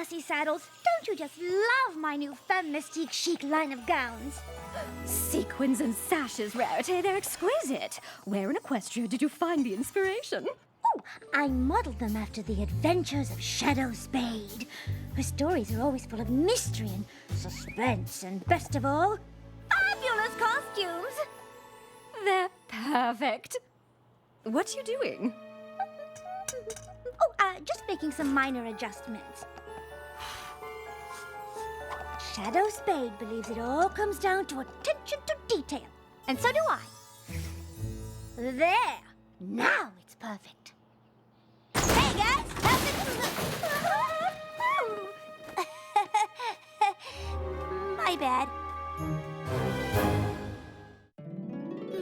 classy saddles. Don't you just love my new Femme Mystique chic line of gowns? Sequins and sashes, Rarity, they're exquisite. Where in Equestria did you find the inspiration? Oh, I modeled them after the adventures of Shadow Spade. Her stories are always full of mystery and suspense, and best of all, fabulous costumes. They're perfect. What are you doing? Just making some minor adjustments. Shadow Spade believes it all comes down to attention to detail. And so do I. There! Now it's perfect. Hey, guys! How's it... My bad.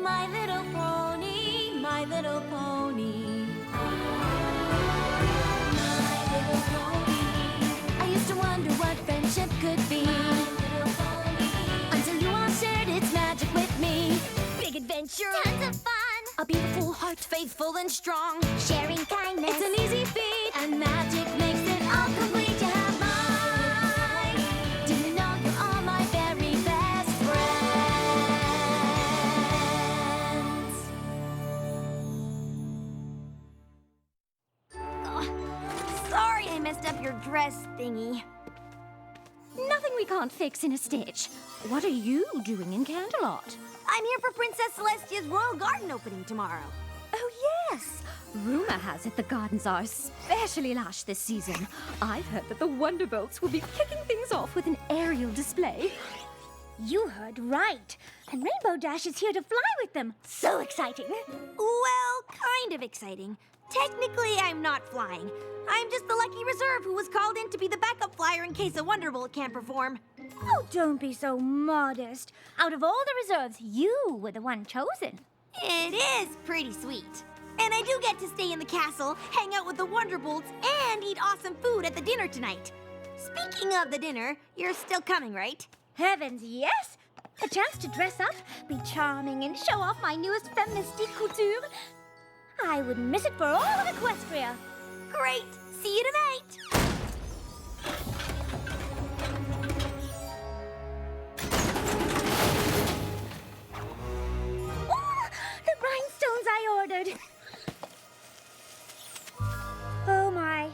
My little pony, my little pony. I used to wonder what friendship could be, until you all shared its magic with me. Big adventure, Tons of fun! a beautiful heart, faithful and strong. Sharing kindness. It's an easy feat, and magic makes it all complete. You have mine. Do you know you're all my very best friends? Sorry I messed up your dress thingy. Nothing we can't fix in a stitch. What are you doing in Canterlot? I'm here for Princess Celestia's Royal Garden opening tomorrow. Oh, yes. Rumor has it the gardens are especially lush this season. I've heard that the Wonderbolts will be kicking things off with an aerial display. You heard right. And Rainbow Dash is here to fly with them. So exciting. Well, kind of exciting. Technically, I'm not flying. I'm just the lucky reserve who was called in to be the backup flyer in case a Wonderbolt can't perform. Oh, don't be so modest. Out of all the reserves, you were the one chosen. It is pretty sweet. And I do get to stay in the castle, hang out with the Wonderbolts, and eat awesome food at the dinner tonight. Speaking of the dinner, you're still coming, right? Heavens, yes! A chance to dress up, be charming, and show off my newest Femme Mystique couture. I wouldn't miss it for all of Equestria. Great! See you tonight! Oh, the rhinestones I ordered. Oh my,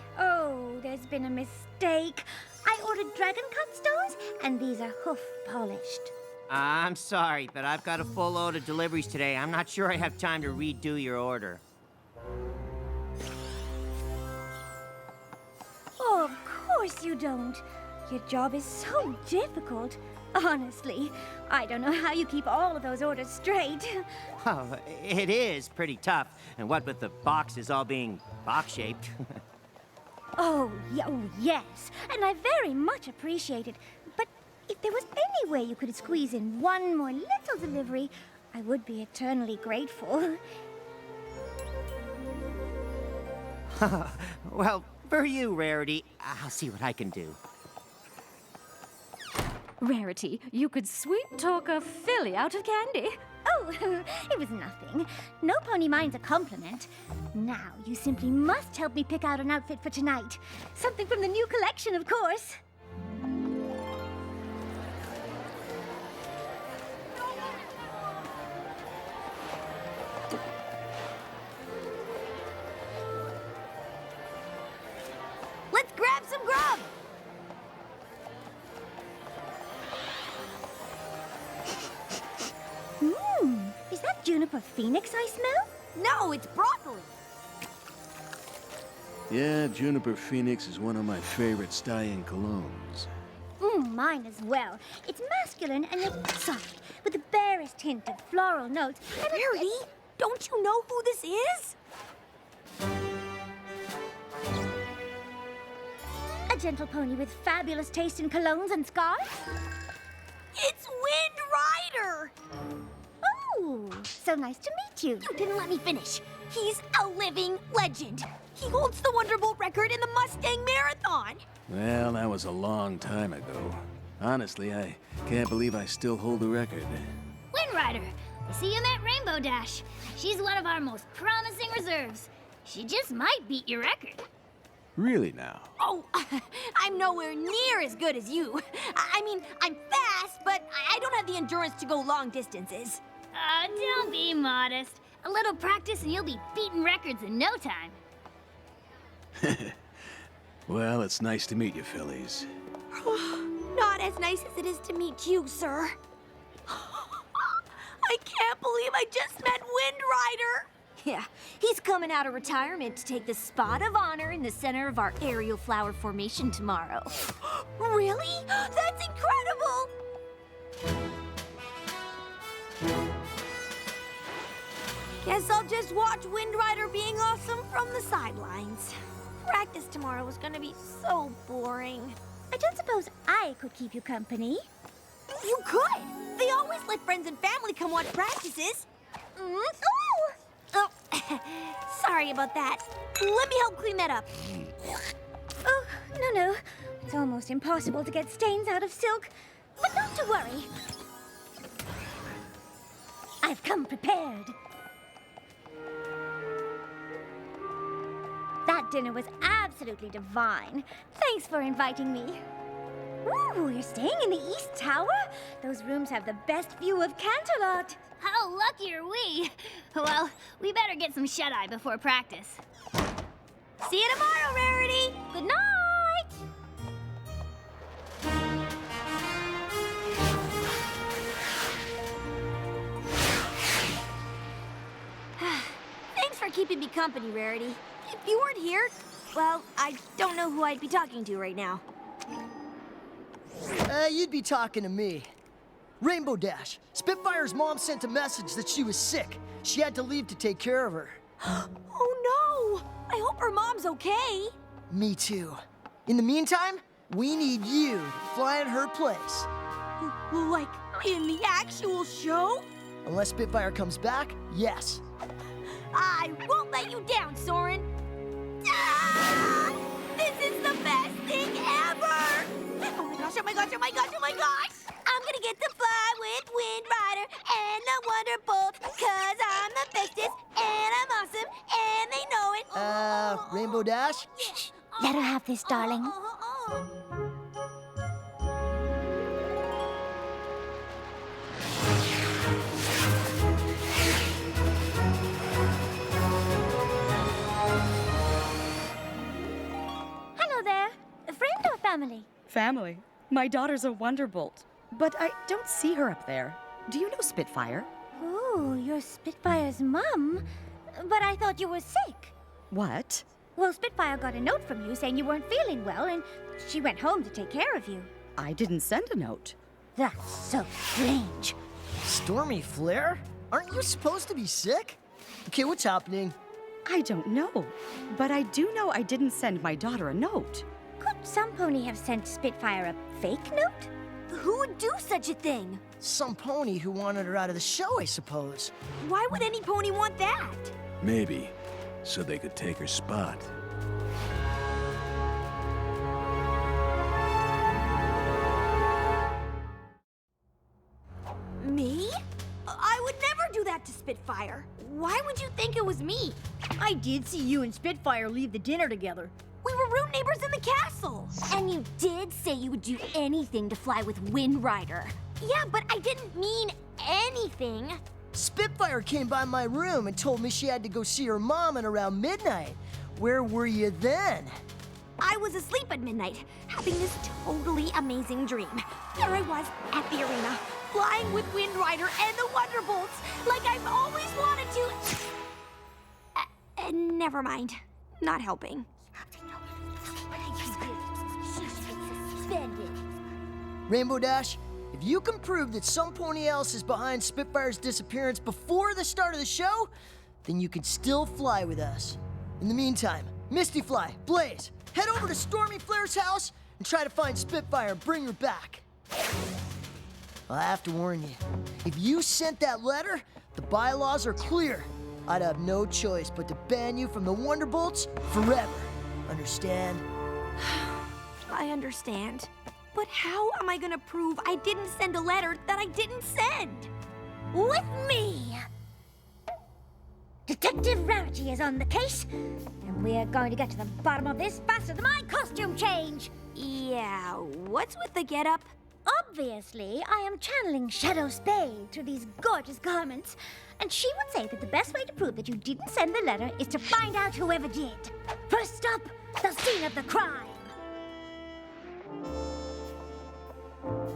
there's been a mistake. I ordered dragon cut stones, and these are hoof polished. I'm sorry, but I've got a full load of deliveries today. I'm not sure I have time to redo your order. Oh, of course you don't. Your job is so difficult. Honestly, I don't know how you keep all of those orders straight. Oh, it is pretty tough. And what with the boxes all being box-shaped. Oh, yes, and I very much appreciate it. But if there was any way you could squeeze in one more little delivery, I would be eternally grateful. Well, for you, Rarity, I'll see what I can do. Rarity, you could sweet-talk a filly out of candy. Oh, it was nothing. No pony minds a compliment. Now, you simply must help me pick out an outfit for tonight. Something from the new collection, of course. Let's grab some grub! Is that juniper phoenix I smell? No, it's broccoli. Yeah, Juniper Phoenix is one of my favorite stallion colognes. Mine as well. It's masculine and yet soft, with the barest hint of floral notes. And Rarity, don't you know who this is? a gentle pony with fabulous taste in colognes and scarves. It's Wind Rider! Oh, so nice to meet you. You didn't let me finish. He's a living legend. He holds the Wonderbolt record in the Mustang Marathon. Well, that was a long time ago. Honestly, I can't believe I still hold the record. Wind Rider, I see you met Rainbow Dash. She's one of our most promising reserves. She just might beat your record. Really now? Oh, I'm nowhere near as good as you. I mean, I'm fast, but I don't have the endurance to go long distances. Don't be modest. A little practice and you'll be beating records in no time. Well, it's nice to meet you, Phillies. Not as nice as it is to meet you, sir. I can't believe I just met Wind Rider. Yeah, he's coming out of retirement to take the spot of honor in the center of our aerial flower formation tomorrow. Really? That's incredible! Guess I'll just watch Wind Rider being awesome from the sidelines. Practice tomorrow is gonna be so boring. I don't suppose I could keep you company. You could! They always let friends and family come watch practices. Oh, sorry about that. Let me help clean that up. Oh, no. It's almost impossible to get stains out of silk. But not to worry. I've come prepared. That dinner was absolutely divine. Thanks for inviting me. Ooh, you're staying in the East Tower? Those rooms have the best view of Canterlot. How lucky are we? Well, we better get some shut-eye before practice. See you tomorrow, Rarity! Good night! Thanks for keeping me company, Rarity. If you weren't here, well, I don't know who I'd be talking to right now. You'd be talking to me. Rainbow Dash, Spitfire's mom sent a message that she was sick. She had to leave to take care of her. Oh no! I hope her mom's okay. Me too. In the meantime, we need you to fly in her place. Like, in the actual show? Unless Spitfire comes back, yes. I won't let you down, Soren. Ah! This is the best thing ever! Oh my gosh, oh my gosh, oh my gosh, oh my gosh! I'm gonna get to fly with Wind Rider and the Wonderbolt, 'cause I'm the bestest and I'm awesome and they know it. Rainbow Dash? Let her have this, darling. Hello there. A friend or family? Family. My daughter's a Wonderbolt, but I don't see her up there. Do you know Spitfire? Oh, you're Spitfire's mum. But I thought you were sick. What? Well, Spitfire got a note from you saying you weren't feeling well, and she went home to take care of you. I didn't send a note. That's so strange. Stormy Flare? Aren't you supposed to be sick? Okay, what's happening? I don't know, but I do know I didn't send my daughter a note. Could some pony have sent Spitfire a fake note? Who would do such a thing? Some pony who wanted her out of the show, I suppose. Why would any pony want that? Maybe, so they could take her spot. Me? I would never do that to Spitfire. Why would you think it was me? I did see you and Spitfire leave the dinner together. We were room neighbors in the castle. And you did say you would do anything to fly with Wind Rider. Yeah, but I didn't mean anything. Spitfire came by my room and told me she had to go see her mom at around midnight. Where were you then? I was asleep at midnight, having this totally amazing dream. There I was at the arena, flying with Wind Rider and the Wonderbolts, like I've always wanted to. Never mind. Not helping. Rainbow Dash, if you can prove that some pony else is behind Spitfire's disappearance before the start of the show, then you can still fly with us. In the meantime, Misty Fly, Blaze, head over to Stormy Flare's house and try to find Spitfire and bring her back. I have to warn you, if you sent that letter, the bylaws are clear. I'd have no choice but to ban you from the Wonderbolts forever. Understand? I understand. But how am I gonna prove I didn't send a letter that I didn't send? With me! Detective Rarity is on the case, and we're going to get to the bottom of this faster than my costume change. Yeah, what's with the getup? Obviously, I am channeling Shadow Spade through these gorgeous garments, and she would say that the best way to prove that you didn't send the letter is to find out whoever did. First stop, the scene of the crime.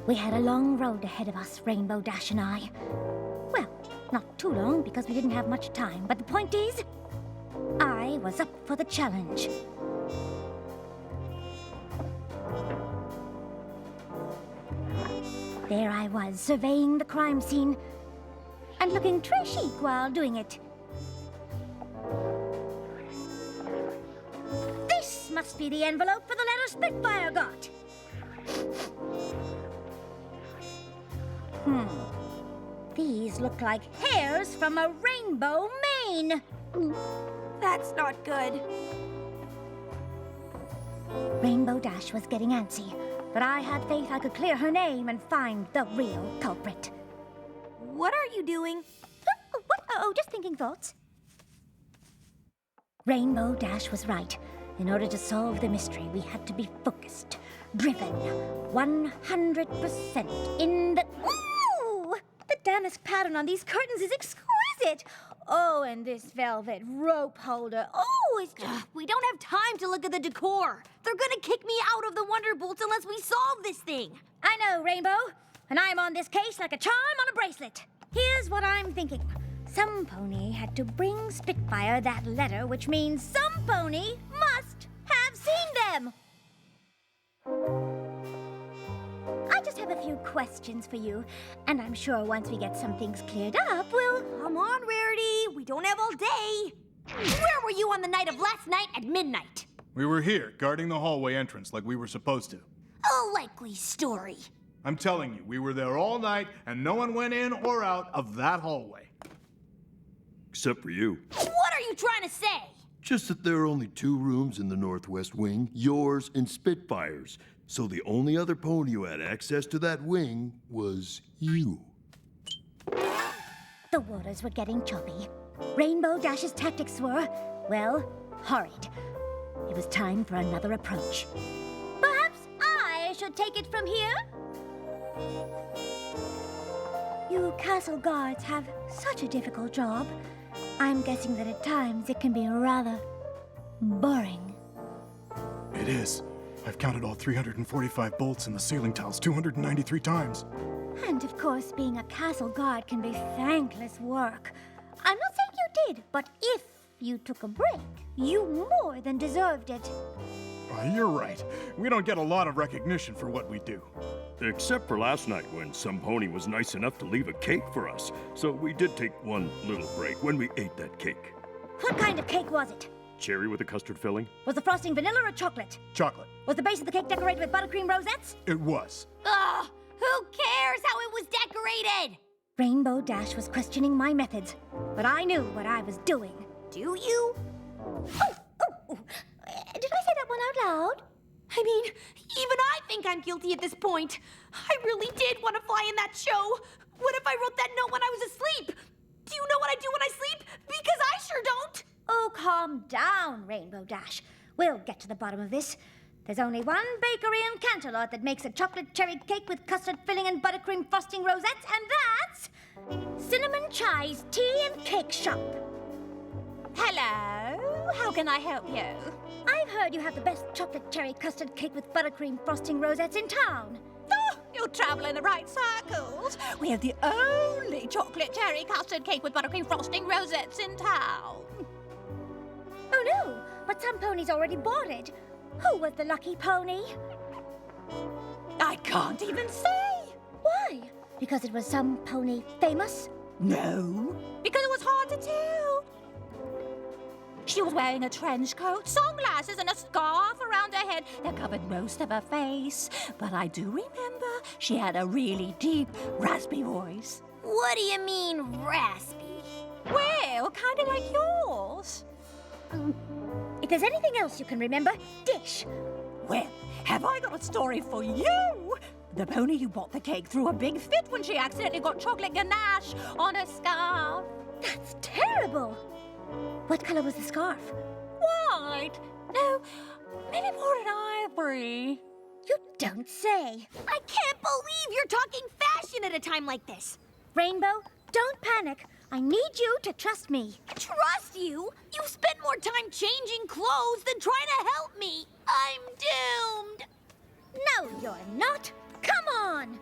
We had a long road ahead of us, Rainbow Dash and I. Well, not too long because we didn't have much time, but the point is, I was up for the challenge. There I was, surveying the crime scene, and looking très chic while doing it. This must be the envelope for the letter Spitfire got. These look like hairs from a rainbow mane. That's not good. Rainbow Dash was getting antsy, but I had faith I could clear her name and find the real culprit. What are you doing? Oh, just thinking thoughts. Rainbow Dash was right. In order to solve the mystery, we had to be focused, driven, 100% in the... Ooh! The damask pattern on these curtains is exquisite. Oh, and this velvet rope holder. Oh, it's just... We don't have time to look at the decor. They're gonna kick me out of the Wonderbolts unless we solve this thing. I know, Rainbow. And I'm on this case like a charm on a bracelet. Here's what I'm thinking. Some pony had to bring Spitfire that letter, which means some pony must have seen them. I just have a few questions for you, and I'm sure once we get some things cleared up, we'll... Come on, Rarity. We don't have all day. Where were you on the night of last night at midnight? We were here, guarding the hallway entrance like we were supposed to. A likely story. I'm telling you, we were there all night, and no one went in or out of that hallway. Except for you. What are you trying to say? Just that there are only 2 rooms in the northwest wing, yours and Spitfire's. So the only other pony who had access to that wing was you. The waters were getting choppy. Rainbow Dash's tactics were, well, horrid. It was time for another approach. Perhaps I should take it from here? You castle guards have such a difficult job. I'm guessing that at times it can be rather boring. It is. I've counted all 345 bolts in the ceiling tiles 293 times. And of course, being a castle guard can be thankless work. I'm not saying you did, but if you took a break, you more than deserved it. You're right. We don't get a lot of recognition for what we do. Except for last night when some pony was nice enough to leave a cake for us. So we did take one little break when we ate that cake. What kind of cake was it? Cherry with a custard filling? Was the frosting vanilla or chocolate? Chocolate. Was the base of the cake decorated with buttercream rosettes? It was. Ugh! Who cares how it was decorated? Rainbow Dash was questioning my methods, but I knew what I was doing. Do you? Oh. Did I say that one out loud? I mean, even I think I'm guilty at this point. I really did want to fly in that show. What if I wrote that note when I was asleep? Do you know what I do when I sleep? Because I sure don't. Oh, calm down, Rainbow Dash. We'll get to the bottom of this. There's only one bakery in Canterlot that makes a chocolate cherry cake with custard filling and buttercream frosting rosettes, and that's Cinnamon Chai's Tea and Cake Shop. Hello, how can I help you? I've heard you have the best chocolate cherry custard cake with buttercream frosting rosettes in town. Oh, you're traveling the right circles. We have the only chocolate cherry custard cake with buttercream frosting rosettes in town. Oh no, but some ponies already bought it. Who was the lucky pony? I can't even say. Why? Because it was some pony famous? No, because it was hard to tell. She was wearing a trench coat, sunglasses, and a scarf around her head that covered most of her face. But I do remember she had a really deep, raspy voice. What do you mean, raspy? Well, kind of like yours. If there's anything else you can remember, dish. Well, have I got a story for you? The pony who bought the cake threw a big fit when she accidentally got chocolate ganache on her scarf. That's terrible. What color was the scarf? White? No, maybe more than ivory. You don't say. I can't believe you're talking fashion at a time like this. Rainbow, don't panic. I need you to trust me. Trust you? You've spent more time changing clothes than trying to help me. I'm doomed. No, you're not. Come on.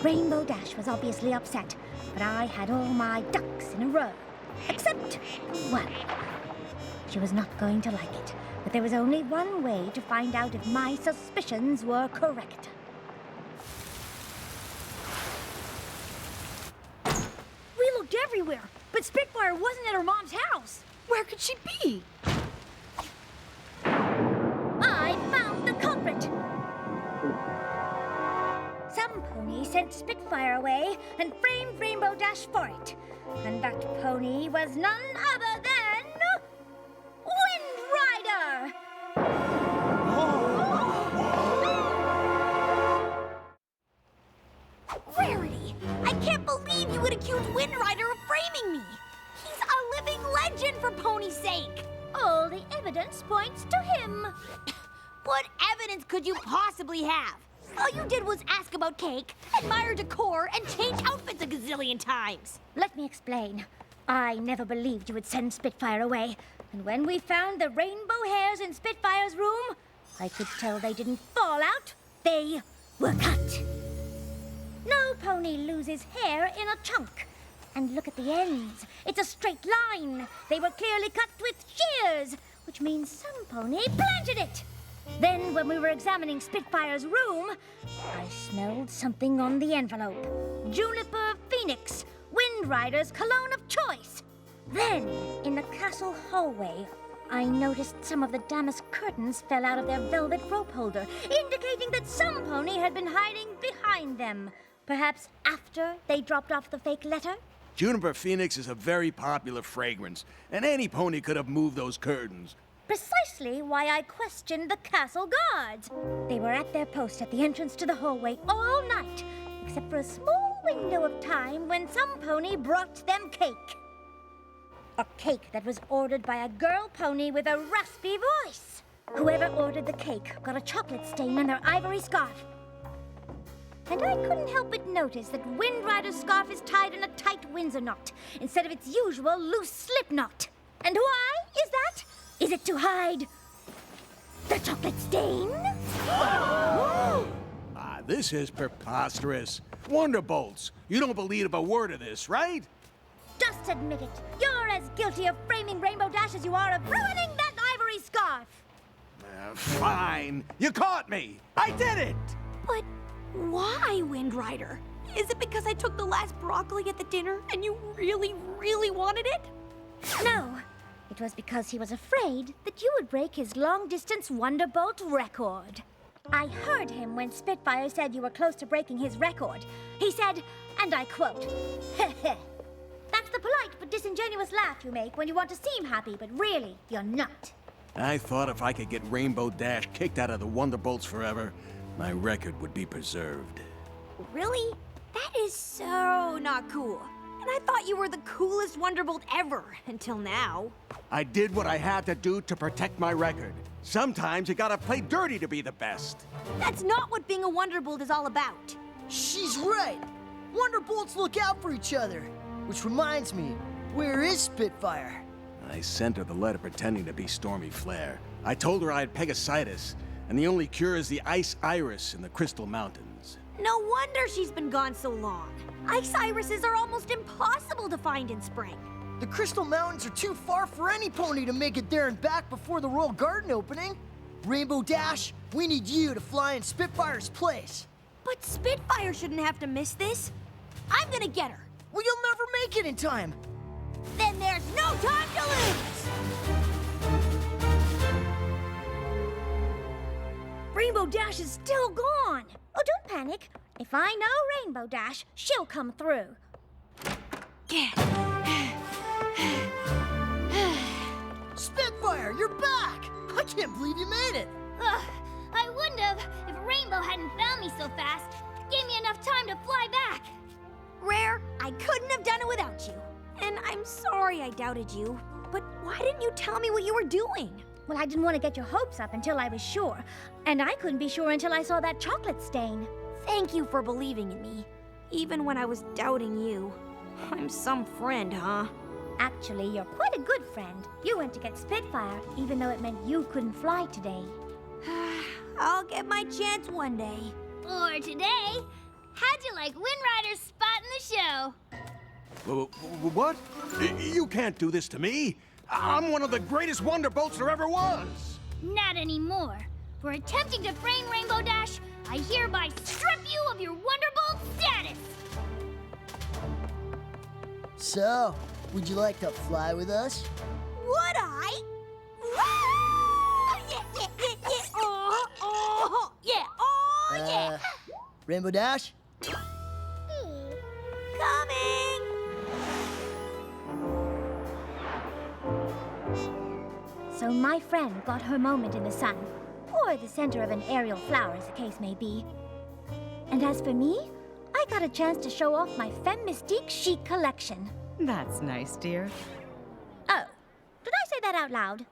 Rainbow Dash was obviously upset, but I had all my ducks in a row. Except one. She was not going to like it, but there was only one way to find out if my suspicions were correct. We looked everywhere, but Spitfire wasn't at her mom's house. Where could she be? I found the culprit! Some pony sent Spitfire away and framed Rainbow Dash for it. And that pony was none other than... Wind Rider! Rarity! I can't believe you would accuse Wind Rider of framing me. He's a living legend for Pony's sake. All the evidence points to him. What evidence could you possibly have? All you did was ask about cake, admire decor, and change outfits a gazillion times. Let me explain. I never believed you would send Spitfire away. And when we found the rainbow hairs in Spitfire's room, I could tell they didn't fall out. They were cut. No pony loses hair in a chunk. And look at the ends. It's a straight line. They were clearly cut with shears, which means some pony planted it. Then, when we were examining Spitfire's room, I smelled something on the envelope. Juniper Phoenix, Wind Rider's cologne of choice. Then, in the castle hallway, I noticed some of the damask curtains fell out of their velvet rope holder, indicating that some pony had been hiding behind them. Perhaps after they dropped off the fake letter? Juniper Phoenix is a very popular fragrance, and any pony could have moved those curtains. Precisely why I questioned the castle guards. They were at their post at the entrance to the hallway all night, except for a small window of time when some pony brought them cake. A cake that was ordered by a girl pony with a raspy voice. Whoever ordered the cake got a chocolate stain on their ivory scarf. And I couldn't help but notice that Wind Rider's scarf is tied in a tight Windsor knot instead of its usual loose slip knot. And why is that? Is it to hide the chocolate stain? This is preposterous. Wonderbolts, you don't believe a word of this, right? Just admit it. You're as guilty of framing Rainbow Dash as you are of ruining that ivory scarf. Fine. You caught me. I did it. But why, Wind Rider? Is it because I took the last broccoli at the dinner and you really, really wanted it? No. It was because he was afraid that you would break his long-distance Wonderbolt record. I heard him when Spitfire said you were close to breaking his record. He said, and I quote, "Heh. That's the polite but disingenuous laugh you make when you want to seem happy, but really, you're not." I thought if I could get Rainbow Dash kicked out of the Wonderbolts forever, my record would be preserved. Really? That is so not cool. And I thought you were the coolest Wonderbolt ever, until now. I did what I had to do to protect my record. Sometimes you gotta play dirty to be the best. That's not what being a Wonderbolt is all about. She's right. Wonderbolts look out for each other. Which reminds me, where is Spitfire? I sent her the letter pretending to be Stormy Flare. I told her I had Pegasitis, and the only cure is the ice iris in the Crystal Mountains. No wonder she's been gone so long. Ice irises are almost impossible to find in spring. The Crystal Mountains are too far for any pony to make it there and back before the Royal Garden opening. Rainbow Dash, we need you to fly in Spitfire's place. But Spitfire shouldn't have to miss this. I'm gonna get her. Well, you'll never make it in time. Then there's no time to lose! Rainbow Dash is still gone. Oh, don't panic. If I know Rainbow Dash, she'll come through. Spitfire, you're back! I can't believe you made it. I wouldn't have if Rainbow hadn't found me so fast. Gave me enough time to fly back. Rare, I couldn't have done it without you. And I'm sorry I doubted you. But why didn't you tell me what you were doing? Well, I didn't want to get your hopes up until I was sure. And I couldn't be sure until I saw that chocolate stain. Thank you for believing in me, even when I was doubting you. I'm some friend, huh? Actually, you're quite a good friend. You went to get Spitfire, even though it meant you couldn't fly today. I'll get my chance one day. Or today. How'd you like Wind Rider's spot in the show? What? You can't do this to me. I'm one of the greatest Wonderbolts there ever was. Not anymore. For attempting to frame Rainbow Dash, I hereby strip you of your Wonderbolt status. So, would you like to fly with us? Would I? Yeah, yeah, yeah, yeah. Oh, yeah, oh, yeah. Rainbow Dash? Coming! So my friend got her moment in the sun, or the center of an aerial flower, as the case may be. And as for me, I got a chance to show off my Femme Mystique chic collection. That's nice, dear. Oh, did I say that out loud?